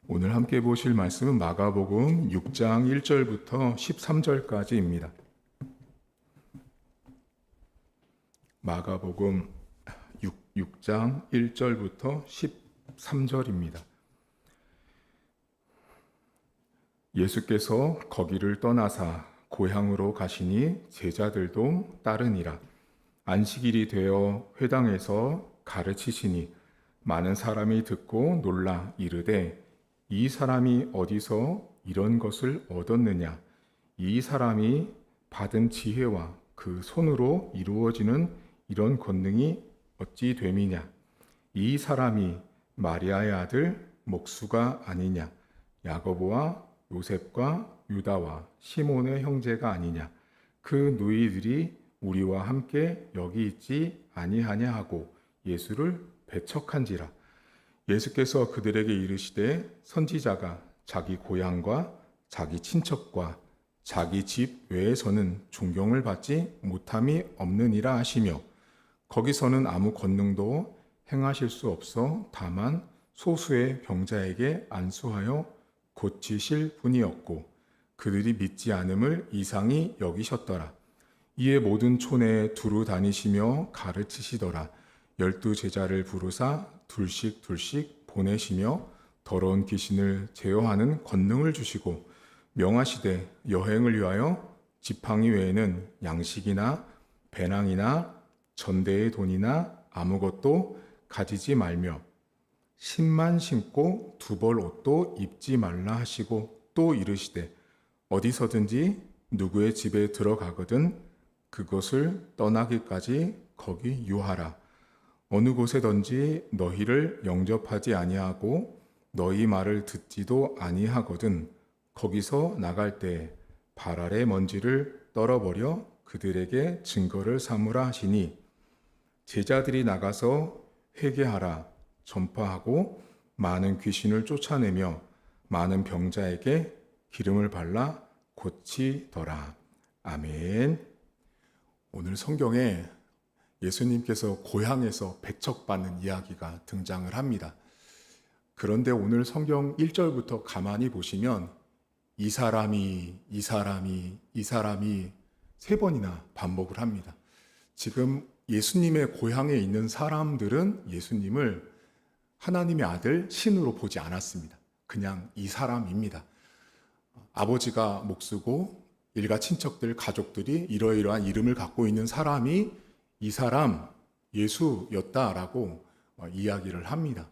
오늘 함께 보실 말씀은 마가복음 6장 1절부터 13절까지입니다. 마가복음 6장 1절부터 13절입니다. 예수께서 거기를 떠나사 고향으로 가시니 제자들도 따르니라. 안식일이 되어 회당에서 가르치시니 많은 사람이 듣고 놀라 이르되 이 사람이 어디서 이런 것을 얻었느냐? 이 사람이 받은 지혜와 그 손으로 이루어지는 이런 권능이 어찌 됨이냐? 이 사람이 마리아의 아들 목수가 아니냐? 야고보와 요셉과 유다와 시몬의 형제가 아니냐? 그 누이들이 우리와 함께 여기 있지 아니하냐 하고 예수를 배척한지라. 예수께서 그들에게 이르시되 선지자가 자기 고향과 자기 친척과 자기 집 외에서는 존경을 받지 못함이 없느니라 하시며 거기서는 아무 권능도 행하실 수 없어 다만 소수의 병자에게 안수하여 고치실 뿐이었고 그들이 믿지 않음을 이상히 여기셨더라. 이에 모든 촌에 두루 다니시며 가르치시더라. 12 제자를 부르사 둘씩 보내시며 더러운 귀신을 제어하는 권능을 주시고 명하시되 여행을 위하여 지팡이 외에는 양식이나 배낭이나 전대의 돈이나 아무것도 가지지 말며 신만 신고 두 벌 옷도 입지 말라 하시고 또 이르시되 어디서든지 누구의 집에 들어가거든 그것을 떠나기까지 거기 유하라. 어느 곳에든지 너희를 영접하지 아니하고 너희 말을 듣지도 아니하거든 거기서 나갈 때 발 아래 먼지를 떨어버려 그들에게 증거를 삼으라 하시니 제자들이 나가서 회개하라 전파하고 많은 귀신을 쫓아내며 많은 병자에게 기름을 발라 고치더라. 아멘. 오늘 성경에 예수님께서 고향에서 배척받는 이야기가 등장을 합니다. 그런데 오늘 성경 1절부터 가만히 보시면 이 사람이 세 번이나 반복을 합니다. 지금 예수님의 고향에 있는 사람들은 예수님을 하나님의 아들 신으로 보지 않았습니다. 그냥 이 사람입니다. 아버지가 목수고 일가 친척들, 가족들이 이러이러한 이름을 갖고 있는 사람이 이 사람 예수였다라고 이야기를 합니다.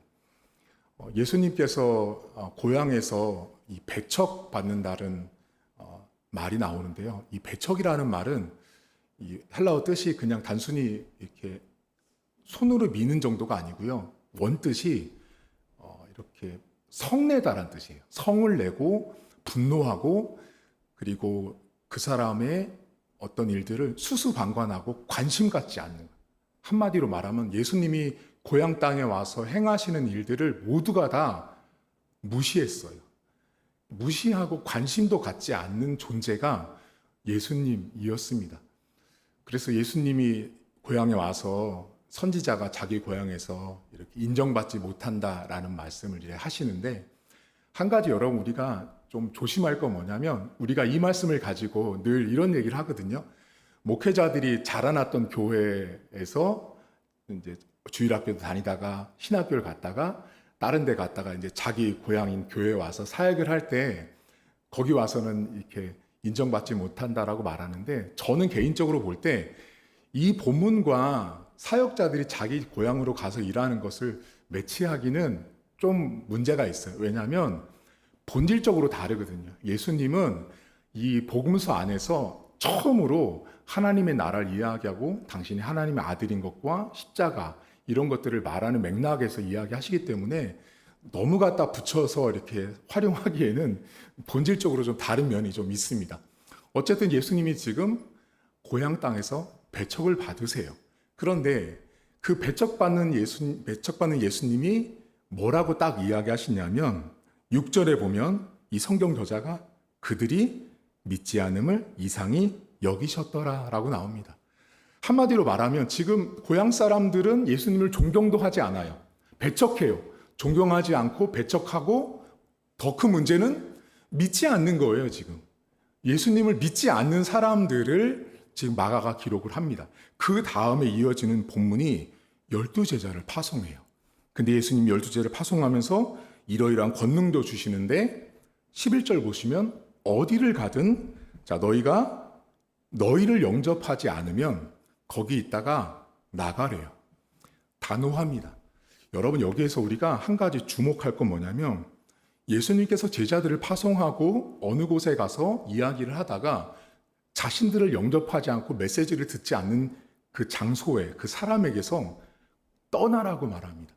예수님께서 고향에서 이 배척받는다는 말이 나오는데요. 이 배척이라는 말은 이 헬라어 뜻이 그냥 단순히 이렇게 손으로 미는 정도가 아니고요. 원뜻이 이렇게 성내다라는 뜻이에요. 성을 내고 분노하고 그리고 그 사람의 어떤 일들을 수수방관하고 관심 갖지 않는 것. 한마디로 말하면 예수님이 고향 땅에 와서 행하시는 일들을 모두가 다 무시했어요. 무시하고 관심도 갖지 않는 존재가 예수님이었습니다. 그래서 예수님이 고향에 와서 선지자가 자기 고향에서 이렇게 인정받지 못한다라는 말씀을 이제 하시는데 한 가지 여러분 우리가 좀 조심할 건 뭐냐면 우리가 이 말씀을 가지고 늘 이런 얘기를 하거든요. 목회자들이 자라났던 교회에서 이제 주일학교도 다니다가 신학교를 갔다가 다른 데 갔다가 이제 자기 고향인 교회에 와서 사역을 할 때 거기 와서는 이렇게 인정받지 못한다라고 말하는데 저는 개인적으로 볼 때 이 본문과 사역자들이 자기 고향으로 가서 일하는 것을 매치하기는 좀 문제가 있어요. 왜냐하면 본질적으로 다르거든요. 예수님은 이 복음서 안에서 처음으로 하나님의 나라를 이야기하고 당신이 하나님의 아들인 것과 십자가 이런 것들을 말하는 맥락에서 이야기하시기 때문에 너무 갖다 붙여서 이렇게 활용하기에는 본질적으로 좀 다른 면이 좀 있습니다. 어쨌든 예수님이 지금 고향 땅에서 배척을 받으세요. 그런데 그 배척받는 예수님이 뭐라고 딱 이야기하시냐면 6절에 보면 이 성경 저자가 그들이 믿지 않음을 이상히 여기셨더라라고 나옵니다. 한마디로 말하면 지금 고향 사람들은 예수님을 존경도 하지 않아요. 배척해요. 존경하지 않고 배척하고 더 큰 문제는 믿지 않는 거예요, 지금. 예수님을 믿지 않는 사람들을 지금 마가가 기록을 합니다. 그 다음에 이어지는 본문이 12제자를 파송해요. 근데 예수님이 12제자를 파송하면서 이러이러한 권능도 주시는데 11절 보시면 어디를 가든 자 너희가 너희를 영접하지 않으면 거기 있다가 나가래요. 단호합니다. 여러분 여기에서 우리가 한 가지 주목할 건 뭐냐면 예수님께서 제자들을 파송하고 어느 곳에 가서 이야기를 하다가 자신들을 영접하지 않고 메시지를 듣지 않는 그 장소에 그 사람에게서 떠나라고 말합니다.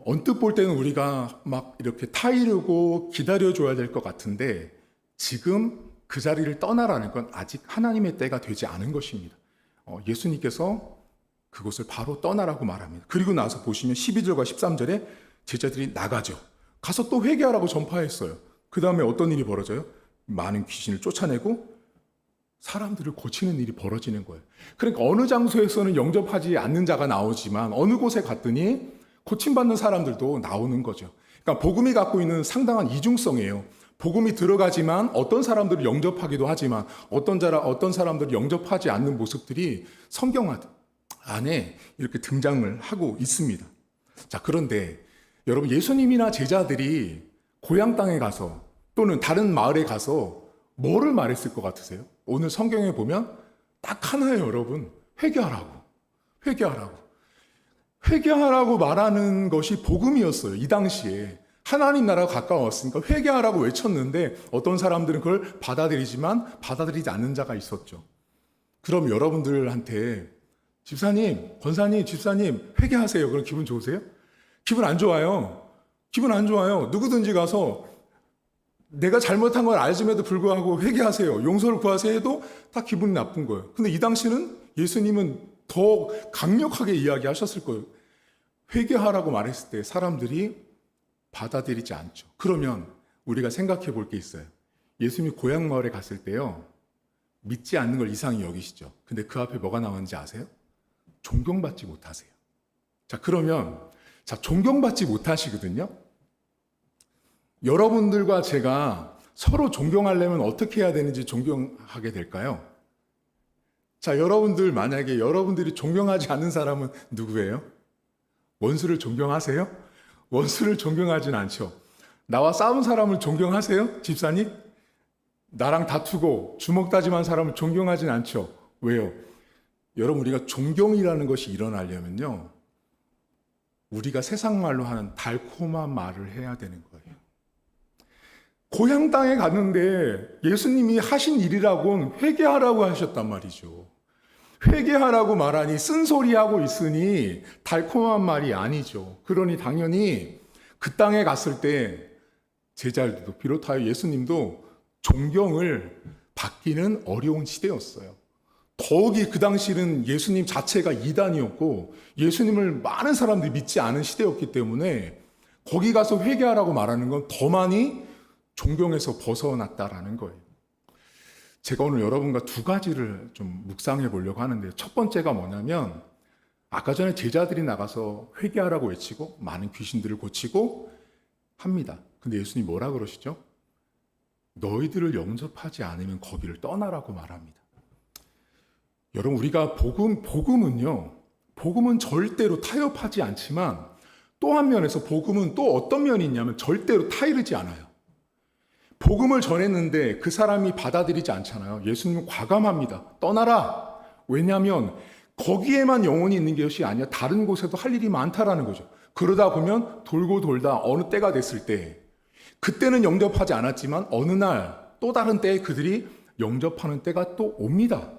언뜻 볼 때는 우리가 막 이렇게 타이르고 기다려줘야 될 것 같은데 지금 그 자리를 떠나라는 건 아직 하나님의 때가 되지 않은 것입니다. 예수님께서 그곳을 바로 떠나라고 말합니다. 그리고 나서 보시면 12절과 13절에 제자들이 나가죠. 가서 또 회개하라고 전파했어요. 그 다음에 어떤 일이 벌어져요? 많은 귀신을 쫓아내고 사람들을 고치는 일이 벌어지는 거예요. 그러니까 어느 장소에서는 영접하지 않는 자가 나오지만 어느 곳에 갔더니 고침받는 사람들도 나오는 거죠. 그러니까 복음이 갖고 있는 상당한 이중성이에요. 복음이 들어가지만 어떤 사람들을 영접하기도 하지만 어떤 사람들을 영접하지 않는 모습들이 성경 안에 이렇게 등장을 하고 있습니다. 자, 그런데 여러분 예수님이나 제자들이 고향 땅에 가서 또는 다른 마을에 가서 뭐를 말했을 것 같으세요? 오늘 성경에 보면 딱 하나예요, 여러분. 회개하라고. 회개하라고. 회개하라고 말하는 것이 복음이었어요. 이 당시에. 하나님 나라가 가까웠으니까 회개하라고 외쳤는데 어떤 사람들은 그걸 받아들이지만 받아들이지 않는 자가 있었죠. 그럼 여러분들한테 집사님, 권사님, 집사님 회개하세요. 그럼 기분 좋으세요? 기분 안 좋아요. 기분 안 좋아요. 누구든지 가서 내가 잘못한 걸 알지에도 불구하고 회개하세요. 용서를 구하세요 해도 다 기분이 나쁜 거예요. 근데 이 당시는 예수님은 더 강력하게 이야기하셨을 거예요. 회개하라고 말했을 때 사람들이 받아들이지 않죠. 그러면 우리가 생각해 볼 게 있어요. 예수님이 고향 마을에 갔을 때요. 믿지 않는 걸 이상히 여기시죠. 근데 그 앞에 뭐가 나왔는지 아세요? 존경받지 못하세요. 자, 그러면 존경받지 못하시거든요. 여러분들과 제가 서로 존경하려면 어떻게 해야 되는지 존경하게 될까요? 자, 여러분들 만약에 여러분들이 존경하지 않는 사람은 누구예요? 원수를 존경하세요? 원수를 존경하진 않죠. 나와 싸운 사람을 존경하세요? 집사님? 나랑 다투고 주먹 다짐한 사람을 존경하진 않죠. 왜요? 여러분 우리가 존경이라는 것이 일어나려면요. 우리가 세상 말로 하는 달콤한 말을 해야 되는 거예요. 고향 땅에 갔는데 예수님이 하신 일이라고는 회개하라고 하셨단 말이죠. 회개하라고 말하니 쓴소리하고 있으니 달콤한 말이 아니죠. 그러니 당연히 그 땅에 갔을 때 제자들도 비롯하여 예수님도 존경을 받기는 어려운 시대였어요. 더욱이 그 당시는 예수님 자체가 이단이었고 예수님을 많은 사람들이 믿지 않은 시대였기 때문에 거기 가서 회개하라고 말하는 건 더 많이 존경에서 벗어났다라는 거예요. 제가 오늘 여러분과 두 가지를 좀 묵상해 보려고 하는데 첫 번째가 뭐냐면 아까 전에 제자들이 나가서 회개하라고 외치고 많은 귀신들을 고치고 합니다. 근데 예수님이 뭐라 그러시죠? 너희들을 영접하지 않으면 거기를 떠나라고 말합니다. 여러분 우리가 복음은 절대로 타협하지 않지만 또 한 면에서 복음은 또 어떤 면이 있냐면 절대로 타이르지 않아요. 복음을 전했는데 그 사람이 받아들이지 않잖아요. 예수님은 과감합니다. 떠나라. 왜냐하면 거기에만 영혼이 있는 것이 아니라 다른 곳에도 할 일이 많다라는 거죠. 그러다 보면 돌고 돌다 어느 때가 됐을 때 그때는 영접하지 않았지만 어느 날 또 다른 때에 그들이 영접하는 때가 또 옵니다.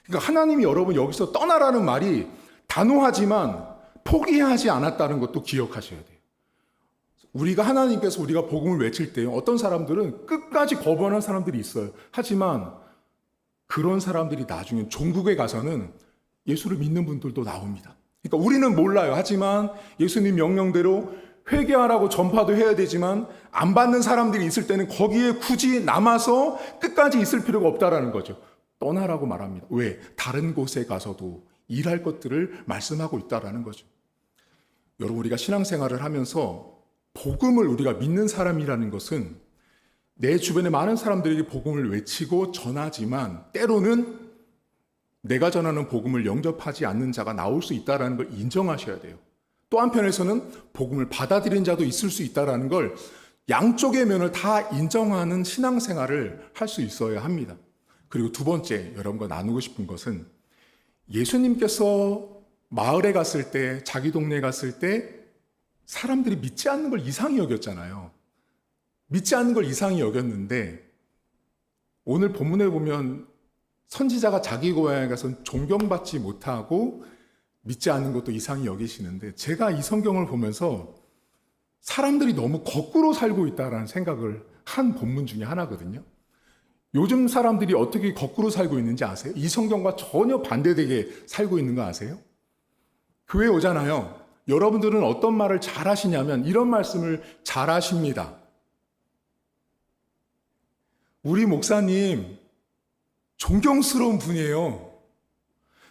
그러니까 하나님이 여러분 여기서 떠나라는 말이 단호하지만 포기하지 않았다는 것도 기억하셔야 돼요. 우리가 하나님께서 우리가 복음을 외칠 때 어떤 사람들은 끝까지 거부하는 사람들이 있어요. 하지만 그런 사람들이 나중에 종국에 가서는 예수를 믿는 분들도 나옵니다. 그러니까 우리는 몰라요. 하지만 예수님 명령대로 회개하라고 전파도 해야 되지만 안 받는 사람들이 있을 때는 거기에 굳이 남아서 끝까지 있을 필요가 없다라는 거죠. 떠나라고 말합니다. 왜? 다른 곳에 가서도 일할 것들을 말씀하고 있다라는 거죠. 여러분, 우리가 신앙생활을 하면서 복음을 우리가 믿는 사람이라는 것은 내 주변의 많은 사람들에게 복음을 외치고 전하지만 때로는 내가 전하는 복음을 영접하지 않는 자가 나올 수 있다는 걸 인정하셔야 돼요. 또 한편에서는 복음을 받아들인 자도 있을 수 있다는 걸 양쪽의 면을 다 인정하는 신앙생활을 할 수 있어야 합니다. 그리고 두 번째, 여러분과 나누고 싶은 것은 예수님께서 마을에 갔을 때, 자기 동네에 갔을 때 사람들이 믿지 않는 걸 이상히 여겼잖아요. 믿지 않는 걸 이상히 여겼는데 오늘 본문에 보면 선지자가 자기 고향에 가서 존경받지 못하고 믿지 않는 것도 이상히 여기시는데, 제가 이 성경을 보면서 사람들이 너무 거꾸로 살고 있다는 생각을 한 본문 중에 하나거든요. 요즘 사람들이 어떻게 거꾸로 살고 있는지 아세요? 이 성경과 전혀 반대되게 살고 있는 거 아세요? 교회 오잖아요. 여러분들은 어떤 말을 잘 하시냐면 이런 말씀을 잘 하십니다. 우리 목사님 존경스러운 분이에요.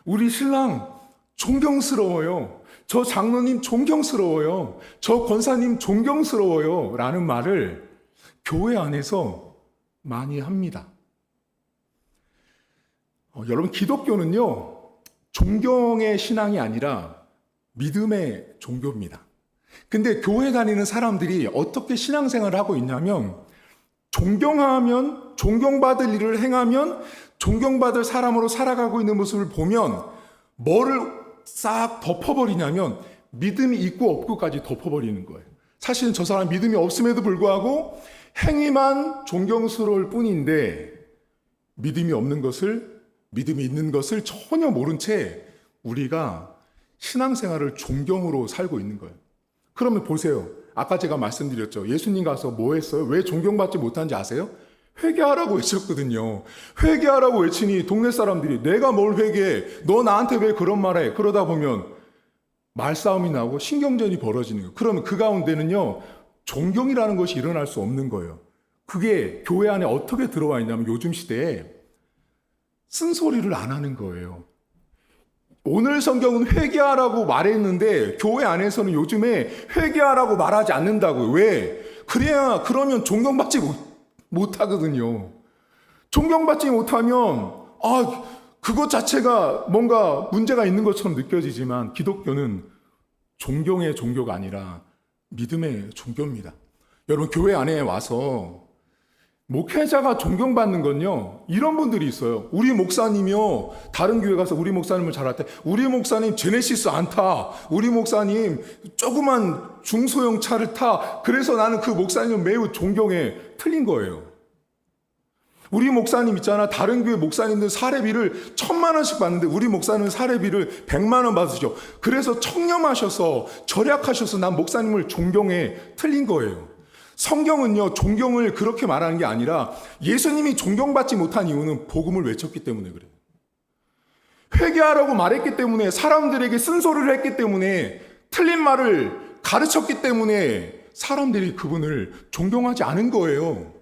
우리 신랑 존경스러워요. 저 장로님 존경스러워요. 저 권사님 존경스러워요. 라는 말을 교회 안에서 많이 합니다. 여러분, 기독교는요, 존경의 신앙이 아니라 믿음의 종교입니다. 근데 교회 다니는 사람들이 어떻게 신앙생활을 하고 있냐면, 존경하면, 존경받을 일을 행하면, 존경받을 사람으로 살아가고 있는 모습을 보면 뭐를 싹 덮어버리냐면 믿음이 있고 없고까지 덮어버리는 거예요. 사실은 저 사람 믿음이 없음에도 불구하고 행위만 존경스러울 뿐인데 믿음이 없는 것을, 믿음이 있는 것을 전혀 모른 채 우리가 신앙생활을 존경으로 살고 있는 거예요. 그러면 보세요. 아까 제가 말씀드렸죠. 예수님 가서 뭐 했어요? 왜 존경받지 못한지 아세요? 회개하라고 외쳤거든요. 회개하라고 외치니 동네 사람들이 내가 뭘 회개해? 너 나한테 왜 그런 말 해? 그러다 보면 말싸움이 나고 신경전이 벌어지는 거예요. 그러면 그 가운데는요, 존경이라는 것이 일어날 수 없는 거예요. 그게 교회 안에 어떻게 들어와 있냐면 요즘 시대에 쓴소리를 안 하는 거예요. 오늘 성경은 회개하라고 말했는데 교회 안에서는 요즘에 회개하라고 말하지 않는다고요. 왜? 그러면 존경받지 못하거든요. 존경받지 못하면 그것 자체가 뭔가 문제가 있는 것처럼 느껴지지만 기독교는 존경의 종교가 아니라 믿음의 종교입니다. 여러분, 교회 안에 와서 목회자가 존경받는 건요, 이런 분들이 있어요. 우리 목사님이요, 다른 교회 가서 우리 목사님을 잘할 때 우리 목사님 제네시스 안 타, 우리 목사님 조그만 중소형 차를 타, 그래서 나는 그 목사님을 매우 존경해. 틀린 거예요. 우리 목사님 있잖아, 다른 교회 목사님들 사례비를 1,000만 원씩 받는데 우리 목사님은 사례비를 100만 원 받으시죠. 그래서 청렴하셔서 절약하셔서 난 목사님을 존경해. 틀린 거예요. 성경은요, 존경을 그렇게 말하는 게 아니라 예수님이 존경받지 못한 이유는 복음을 외쳤기 때문에 그래요. 회개하라고 말했기 때문에, 사람들에게 쓴소리를 했기 때문에, 틀린 말을 가르쳤기 때문에 사람들이 그분을 존경하지 않은 거예요.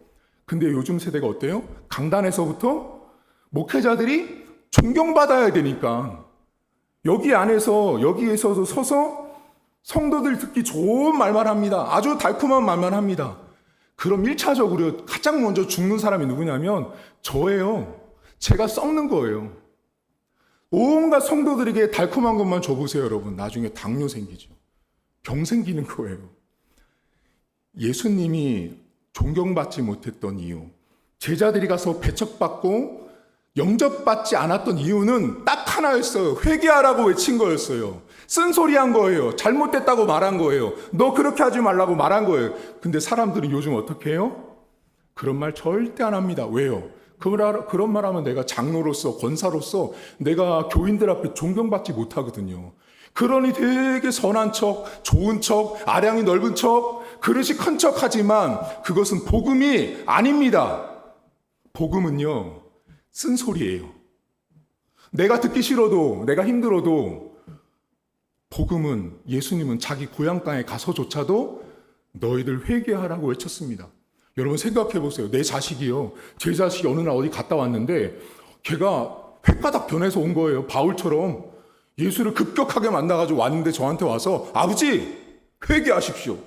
근데 요즘 세대가 어때요? 강단에서부터 목회자들이 존경받아야 되니까 여기에서도 서서 성도들 듣기 좋은 말만 합니다. 아주 달콤한 말만 합니다. 그럼 1차적으로 가장 먼저 죽는 사람이 누구냐면 저예요. 제가 썩는 거예요. 온갖 성도들에게 달콤한 것만 줘보세요, 여러분. 나중에 당뇨 생기죠. 병 생기는 거예요. 예수님이 존경받지 못했던 이유, 제자들이 가서 배척받고 영접받지 않았던 이유는 딱 하나였어요. 회개하라고 외친 거였어요. 쓴소리한 거예요. 잘못됐다고 말한 거예요. 너 그렇게 하지 말라고 말한 거예요. 근데 사람들은 요즘 어떻게 해요? 그런 말 절대 안 합니다. 왜요? 그런 말 하면 내가 장로로서, 권사로서 내가 교인들 앞에 존경받지 못하거든요. 그러니 되게 선한 척, 좋은 척, 아량이 넓은 척, 그릇이 큰 척 하지만 그것은 복음이 아닙니다. 복음은요, 쓴소리예요. 내가 듣기 싫어도, 내가 힘들어도 복음은, 예수님은 자기 고향 땅에 가서조차도 너희들 회개하라고 외쳤습니다. 여러분 생각해 보세요. 내 자식이요. 제 자식이 어느 날 어디 갔다 왔는데 걔가 횟가닥 변해서 온 거예요. 바울처럼. 예수를 급격하게 만나가지고 왔는데 저한테 와서 아버지 회개하십시오.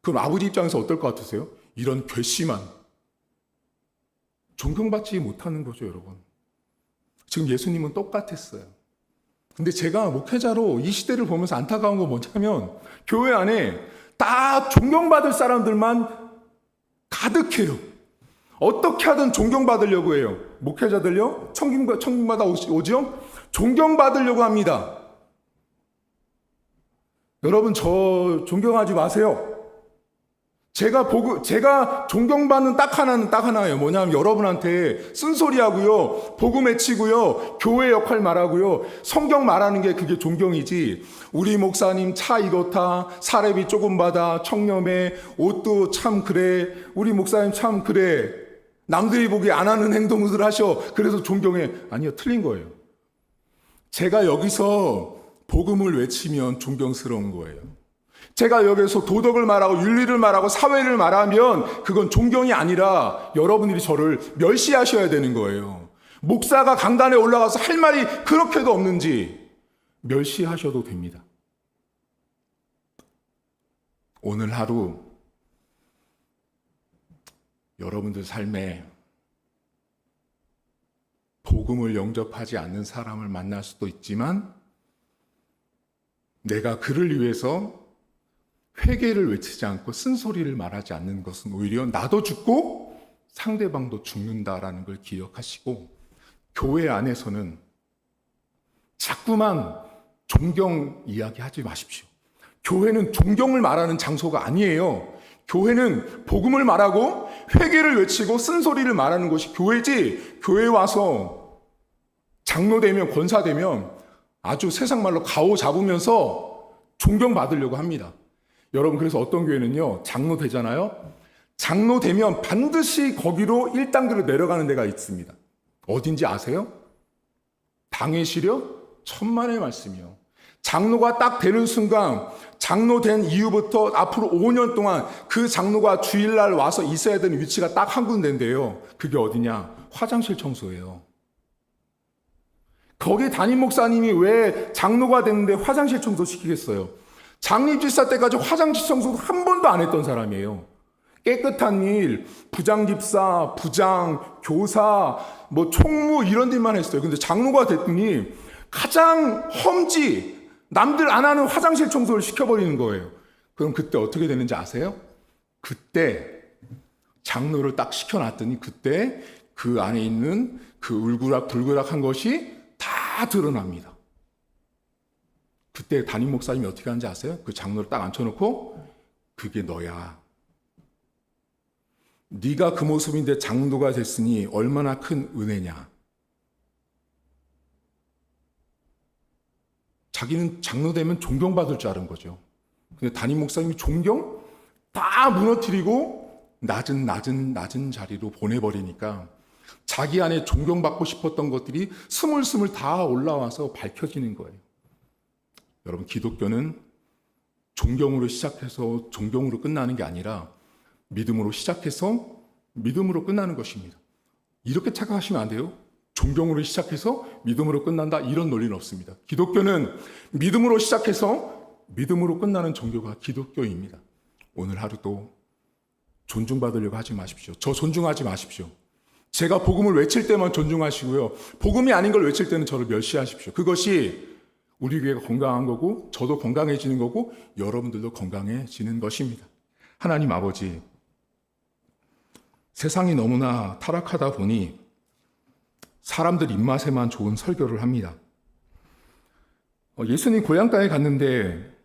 그럼 아버지 입장에서 어떨 것 같으세요? 이런 괘씸한, 존경받지 못하는 거죠, 여러분. 지금 예수님은 똑같았어요. 근데 제가 목회자로 이 시대를 보면서 안타까운 건 뭐냐면 교회 안에 다 존경받을 사람들만 가득해요. 어떻게 하든 존경받으려고 해요. 목회자들요? 천국마다 오죠? 존경받으려고 합니다. 여러분, 저 존경하지 마세요. 제가 존경받는 딱 하나예요. 뭐냐면 여러분한테 쓴소리하고요, 복음 외치고요, 교회 역할 말하고요, 성경 말하는 게 그게 존경이지. 우리 목사님 차 이렇다, 사례비 조금 받아, 청렴해, 옷도 참 그래, 우리 목사님 참 그래, 남들이 보기 안 하는 행동들 하셔, 그래서 존경해. 아니요, 틀린 거예요. 제가 여기서 복음을 외치면 존경스러운 거예요. 제가 여기서 도덕을 말하고 윤리를 말하고 사회를 말하면 그건 존경이 아니라 여러분들이 저를 멸시하셔야 되는 거예요. 목사가 강단에 올라가서 할 말이 그렇게도 없는지 멸시하셔도 됩니다. 오늘 하루 여러분들 삶에 복음을 영접하지 않는 사람을 만날 수도 있지만 내가 그를 위해서 회개를 외치지 않고 쓴소리를 말하지 않는 것은 오히려 나도 죽고 상대방도 죽는다라는 걸 기억하시고, 교회 안에서는 자꾸만 존경 이야기하지 마십시오. 교회는 존경을 말하는 장소가 아니에요. 교회는 복음을 말하고 회개를 외치고 쓴소리를 말하는 것이 교회지, 교회에 와서 장로 되면 권사 되면 아주 세상 말로 가오 잡으면서 존경받으려고 합니다. 여러분, 그래서 어떤 교회는요, 장로 되잖아요. 장로 되면 반드시 거기로 1단계로 내려가는 데가 있습니다. 어딘지 아세요? 당회시려 천만의 말씀이요. 장로가 딱 되는 순간, 장로 된 이후부터 앞으로 5년 동안 그 장로가 주일날 와서 있어야 되는 위치가 딱 한 군데인데요. 그게 어디냐? 화장실 청소예요. 거기 담임 목사님이 왜 장로가 됐는데 화장실 청소 시키겠어요? 장립집사 때까지 화장실 청소도 한 번도 안 했던 사람이에요. 깨끗한 일, 부장집사, 부장, 교사, 총무 이런 일만 했어요. 근데 장로가 됐더니 가장 험지, 남들 안 하는 화장실 청소를 시켜버리는 거예요. 그럼 그때 어떻게 되는지 아세요? 그때 장로를 딱 시켜놨더니 그때 그 안에 있는 그 울그락불그락한 것이 다 드러납니다. 그때 담임 목사님이 어떻게 하는지 아세요? 그 장로를 딱 앉혀놓고 그게 너야. 네가 그 모습인데 장로가 됐으니 얼마나 큰 은혜냐. 자기는 장로 되면 존경받을 줄 아는 거죠. 근데 담임 목사님이 존경? 다 무너뜨리고 낮은 자리로 보내버리니까 자기 안에 존경받고 싶었던 것들이 스물스물 다 올라와서 밝혀지는 거예요. 여러분, 기독교는 존경으로 시작해서 존경으로 끝나는 게 아니라 믿음으로 시작해서 믿음으로 끝나는 것입니다. 이렇게 착각하시면 안 돼요. 존경으로 시작해서 믿음으로 끝난다, 이런 논리는 없습니다. 기독교는 믿음으로 시작해서 믿음으로 끝나는 종교가 기독교입니다. 오늘 하루도 존중받으려고 하지 마십시오. 저 존중하지 마십시오. 제가 복음을 외칠 때만 존중하시고요, 복음이 아닌 걸 외칠 때는 저를 멸시하십시오. 그것이 우리 교회가 건강한 거고, 저도 건강해지는 거고, 여러분들도 건강해지는 것입니다. 하나님 아버지, 세상이 너무나 타락하다 보니 사람들 입맛에만 좋은 설교를 합니다. 예수님 고향 땅에 갔는데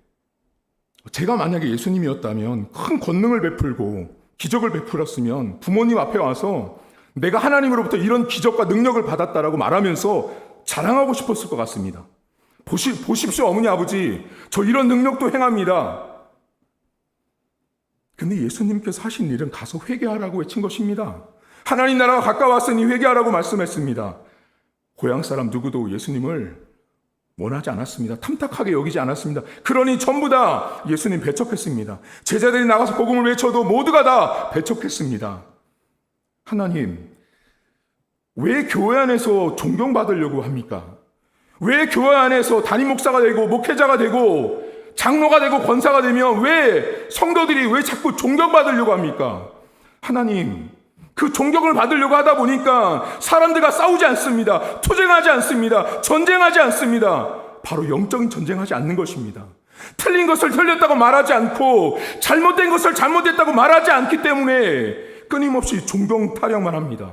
제가 만약에 예수님이었다면 큰 권능을 베풀고 기적을 베풀었으면 부모님 앞에 와서 내가 하나님으로부터 이런 기적과 능력을 받았다라고 말하면서 자랑하고 싶었을 것 같습니다. 보십시오, 어머니, 아버지. 저 이런 능력도 행합니다. 근데 예수님께서 하신 일은 가서 회개하라고 외친 것입니다. 하나님 나라가 가까웠으니 회개하라고 말씀했습니다. 고향 사람 누구도 예수님을 원하지 않았습니다. 탐탁하게 여기지 않았습니다. 그러니 전부 다 예수님 배척했습니다. 제자들이 나가서 복음을 외쳐도 모두가 다 배척했습니다. 하나님, 왜 교회 안에서 존경받으려고 합니까? 왜 교회 안에서 담임 목사가 되고 목회자가 되고 장로가 되고 권사가 되면 왜 성도들이 왜 자꾸 존경받으려고 합니까? 하나님, 그 존경을 받으려고 하다 보니까 사람들과 싸우지 않습니다. 투쟁하지 않습니다. 전쟁하지 않습니다. 바로 영적인 전쟁하지 않는 것입니다. 틀린 것을 틀렸다고 말하지 않고 잘못된 것을 잘못됐다고 말하지 않기 때문에 끊임없이 존경 타령만 합니다.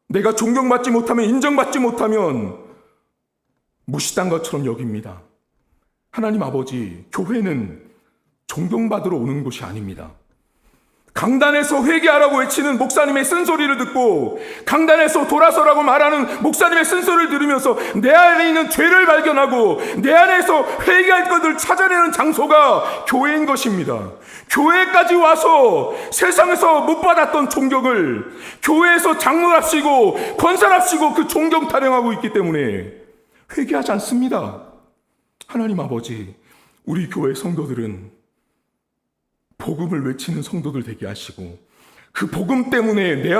내가 존경받지 못하면, 인정받지 못하면 무시한 것처럼 여깁니다. 하나님 아버지, 교회는 존경받으러 오는 곳이 아닙니다. 강단에서 회개하라고 외치는 목사님의 쓴소리를 듣고 강단에서 돌아서라고 말하는 목사님의 쓴소리를 들으면서 내 안에 있는 죄를 발견하고 내 안에서 회개할 것을 찾아내는 장소가 교회인 것입니다. 교회까지 와서 세상에서 못 받았던 존경을 교회에서 장로랍시고 권사랍시고 그 존경 타령하고 있기 때문에 회개하지 않습니다. 하나님 아버지, 우리 교회 성도들은 복음을 외치는 성도들 되게 하시고 그 복음 때문에 내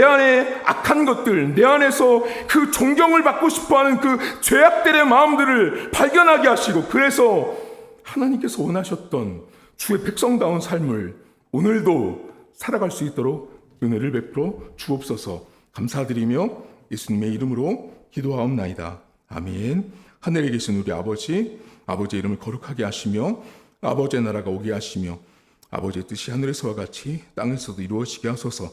안에 악한 것들, 내 안에서 그 존경을 받고 싶어하는 그 죄악들의 마음들을 발견하게 하시고 그래서 하나님께서 원하셨던 주의 백성다운 삶을 오늘도 살아갈 수 있도록 은혜를 베풀어 주옵소서. 감사드리며 예수님의 이름으로 기도하옵나이다. 아멘. 하늘에 계신 우리 아버지, 아버지의 이름을 거룩하게 하시며 아버지의 나라가 오게 하시며 아버지의 뜻이 하늘에서와 같이 땅에서도 이루어지게 하소서.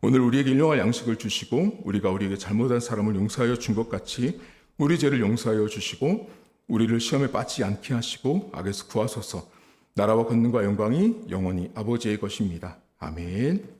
오늘 우리에게 일용할 양식을 주시고 우리가 우리에게 잘못한 사람을 용서하여 준 것 같이 우리 죄를 용서하여 주시고 우리를 시험에 빠지지 않게 하시고 악에서 구하소서. 나라와 권능과 영광이 영원히 아버지의 것입니다. 아멘.